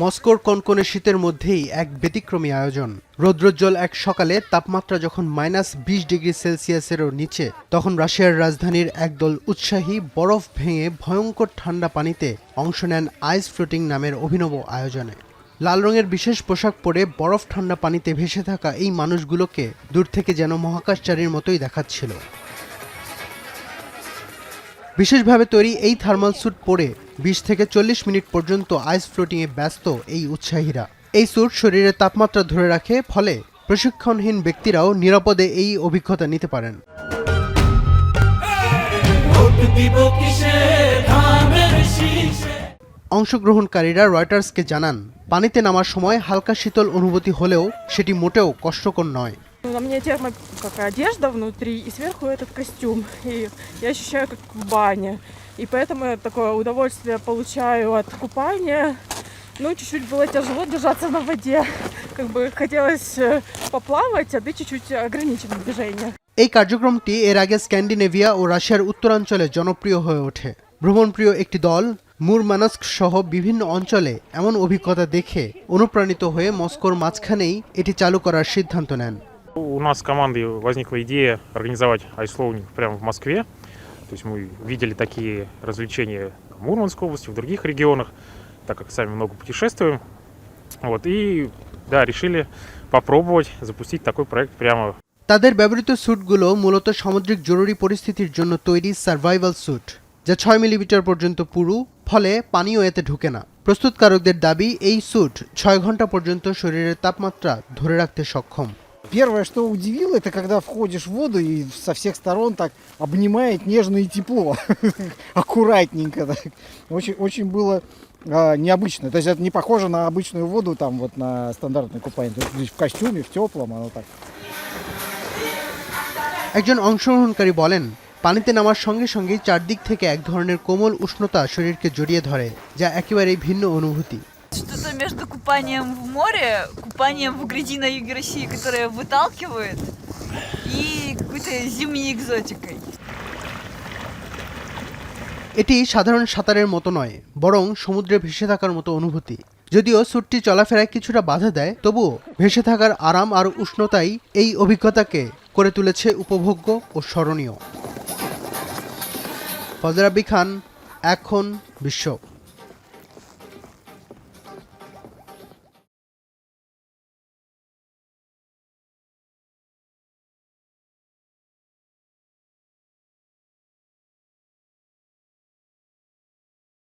মস্কোর কনকনে শীতের মধ্যেই এক ব্যতিক্রমী আয়োজন। রৌদ্রোজ্জ্বল এক সকালে তাপমাত্রা যখন -20°C-এরও নিচে, তখন রাশিয়ার রাজধানীর একদল উৎসাহী বরফ ভেঙে ভয়ঙ্কর ঠান্ডা পানিতে অংশ নেন আইস ফ্লোটিং নামের অভিনব আয়োজনে। লাল রঙের বিশেষ পোশাক পরে বরফ ঠান্ডা পানিতে ভেসে থাকা এই মানুষগুলোকে দূর থেকে যেন মহাকাশচারীর মতোই দেখাচ্ছিল। বিশেষভাবে তৈরি এই থার্মাল স্যুট পরে 20 থেকে 40 মিনিট পর্যন্ত আইস ফ্লোটিংয়ে ব্যস্ত এই উৎসাহীরা। এই স্যুট শরীরের তাপমাত্রা ধরে রাখে, ফলে প্রশিক্ষণহীন ব্যক্তিরাও নিরাপদে এই অভিজ্ঞতা নিতে পারেন। অংশগ্রহণকারীরা রয়টার্সকে জানান, পানিতে নামার সময় হালকা শীতল অনুভূতি হলেও সেটি মোটেও কষ্টকর নয়। На мне одежда внутри, и сверху этот костюм. И я ощущаю, как в бане. И поэтому я такое удовольствие получаю от купания. Ну, чуть-чуть было тяжело держаться на воде. Как бы хотелось поплавать, а ты чуть-чуть ограничено движение. এই কার্যক্রমটি এর আগে স্ক্যান্ডিনেভিয়া ও রাশিয়ার উত্তরাঞ্চলে জনপ্রিয় হয়ে ওঠে। ভ্রমণপ্রিয় একটি দল মুরমানস্ক সহ বিভিন্ন অঞ্চলে এমন অভিজ্ঞতা দেখে অনুপ্রাণিত হয়ে মস্কোর মাঝখানেই এটি চালু করার সিদ্ধান্ত নেন। У нас с командой возникла идея организовать айслоунинг прямо в Москве. То есть мы видели такие развлечения в Мурманской области, в других регионах, так как сами много путешествуем. Вот, и да, решили попробовать запустить такой проект прямо. তাদের ব্যবহৃত স্যুটগুলো মূলত সামুদ্রিক জরুরি পরিস্থিতির জন্য তৈরি সার্ভাইভাল স্যুট, যা 6 মিলিমিটার পর্যন্ত পুরু, ফলে পানিও এতে ঢুকে না। প্রস্তুতকারকদের দাবি, এই স্যুট 6 ঘন্টা পর্যন্ত শরীরের তাপমাত্রা ধরে রাখতে সক্ষম। Первое, что удивило, это когда входишь в воду и со всех сторон так обнимает нежно и тепло, аккуратненько. Так. Очень было необычно. То есть это не похоже на обычную воду, там вот на стандартное купание. То есть в костюме, в теплом, оно так. একজন অংশগ্রহণকারী বলেন, পানিতে নামার সঙ্গে সঙ্গেই চারদিক থেকে এক ধরনের কোমল উষ্ণতা শরীরকে জড়িয়ে ধরে, যা একেবারেই ভিন্ন অনুভূতি। Что-то между купанием в море, купанием в грязи на юге России, которая выталкивает, и какой-то зимней экзотикой. এটি সাধারণ সাঁতারের মতো নয়, বরং সমুদ্রে ভেসে থাকার মতো অনুভূতি। যদিও স্যুটটি চলাফেরায় কিছুটা বাধা দেয়, তবুও ভেসে থাকার আরাম আর উষ্ণতাই এই অভিজ্ঞতাকে করে তুলেছে উপভোগ্য ও স্মরণীয়। ফজর রাব্বি খান, এখন বিশ্ব।